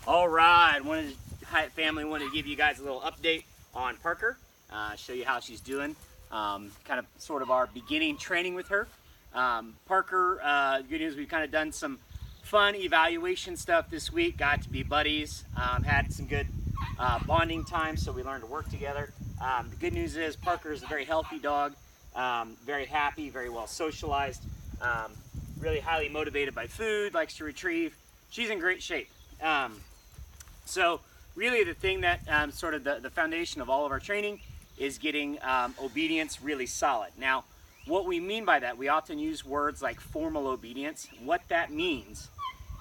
All right, Hyatt family wanted to give you guys a little update on Parker, show you how she's doing, kind of sort of our beginning training with her. Parker, good news, we've kind of done some fun evaluation stuff this week, got to be buddies, had some good bonding time, so we learned to work together. The good news is Parker is a very healthy dog, very happy, very well socialized, really highly motivated by food, likes to retrieve. She's in great shape. So really the thing that sort of the foundation of all of our training is getting obedience really solid. Now, what we mean by that, we often use words like formal obedience. What that means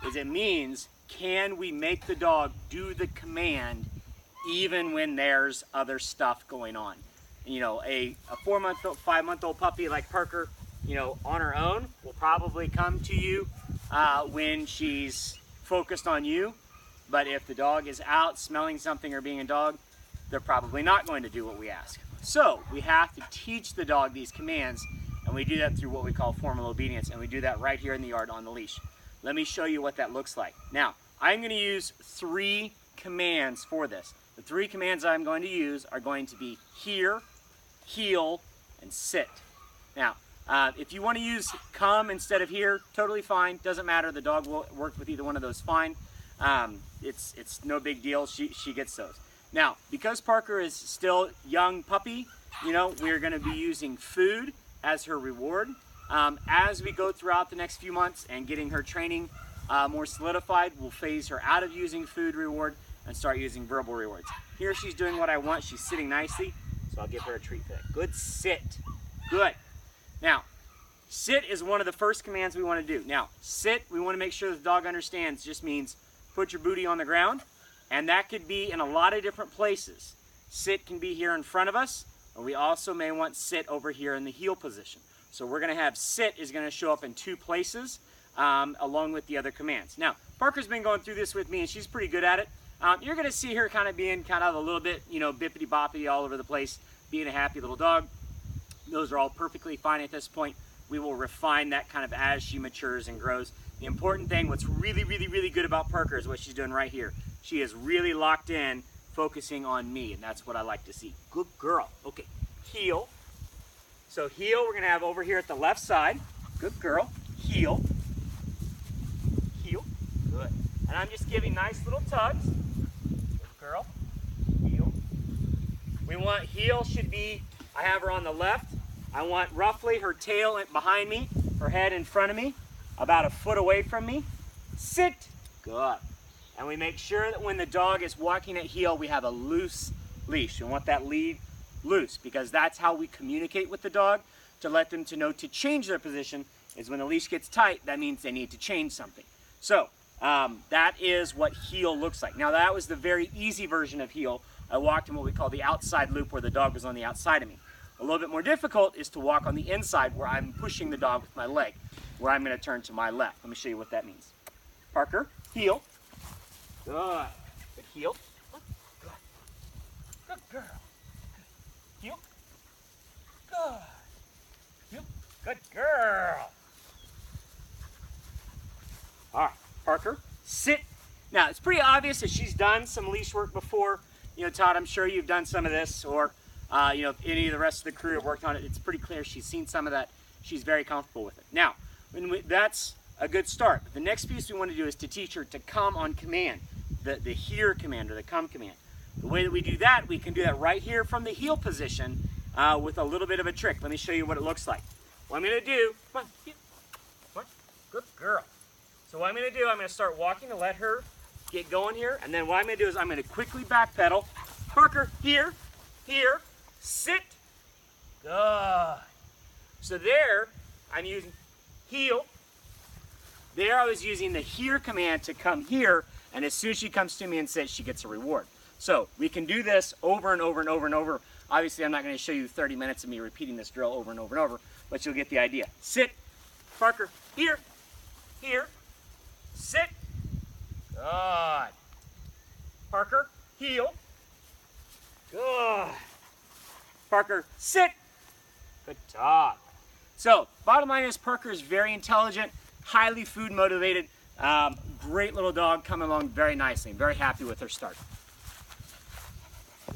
is it means, can we make the dog do the command even when there's other stuff going on? You know, a 4-month-old, 5-month-old puppy like Parker, you know, on her own will probably come to you when she's focused on you. But if the dog is out smelling something or being a dog, they're probably not going to do what we ask. So we have to teach the dog these commands, and we do that through what we call formal obedience, and we do that right here in the yard on the leash. Let me show you what that looks like. Now, I'm going to use 3 commands for this. The 3 commands I'm going to use are going to be here, heel, and sit. Now, if you want to use come instead of here, totally fine. Doesn't matter. The dog will work with either one of those fine. It's no big deal. She gets those. Now, because Parker is still young puppy, you know, we're going to be using food as her reward. As we go throughout the next few months and getting her training more solidified, we'll phase her out of using food reward and start using verbal rewards. Here she's doing what I want. She's sitting nicely, so I'll give her a treat for that. Good sit. Good. Now, sit is one of the first commands we want to do. Now, sit, we want to make sure the dog understands, just means put your booty on the ground, and that could be in a lot of different places. Sit can be here in front of us, or we also may want sit over here in the heel position. So we're going to have sit is going to show up in 2 places along with the other commands. Now, Parker's been going through this with me, and she's pretty good at it. You're going to see her kind of being kind of a little bit, you know, bippity-boppity all over the place, being a happy little dog. Those are all perfectly fine at this point. We will refine that kind of as she matures and grows. The important thing, what's really, really, really good about Parker is what she's doing right here. She is really locked in, focusing on me, and that's what I like to see. Good girl. Okay, heel. So heel we're going to have over here at the left side. Good girl. Heel. Heel. Good. And I'm just giving nice little tugs. Good girl. Heel. We want heel should be, I have her on the left. I want roughly her tail behind me, her head in front of me, about 1 foot away from me. Sit. Good. And we make sure that when the dog is walking at heel, we have a loose leash. We want that lead loose because that's how we communicate with the dog to let them to know to change their position. Is when the leash gets tight, that means they need to change something. So that is what heel looks like. Now that was the very easy version of heel. I walked in what we call the outside loop where the dog was on the outside of me. A little bit more difficult is to walk on the inside where I'm pushing the dog with my leg, where I'm going to turn to my left. Let me show you what that means. Parker, heel. Good. Good heel. Good. Good girl. Good. Heel. Good. Heel. Good girl. All right, Parker, sit. Now, it's pretty obvious that she's done some leash work before. You know, Todd, I'm sure you've done some of this, or you know, if any of the rest of the crew have worked on it. It's pretty clear she's seen some of that. She's very comfortable with it. Now, that's a good start. But the next piece we want to do is to teach her to come on command, the here command or the come command. The way that we do that, we can do that right here from the heel position with a little bit of a trick. Let me show you what it looks like. What I'm going to do, come on, heel. Come on, good girl. So what I'm going to do, I'm going to start walking to let her get going here. And then what I'm going to do is I'm going to quickly backpedal. Parker, here, here, sit. Good. So there, I'm using heel. There I was using the here command to come here, and as soon as she comes to me and sits, she gets a reward. So we can do this over and over and over and over. Obviously, I'm not going to show you 30 minutes of me repeating this drill over and over and over, but you'll get the idea. Sit, Parker, here, here, sit. Good. Parker, heel. Good. Parker, sit. Good dog. So, bottom line is Parker is very intelligent, highly food motivated, great little dog coming along very nicely. I'm very happy with her start.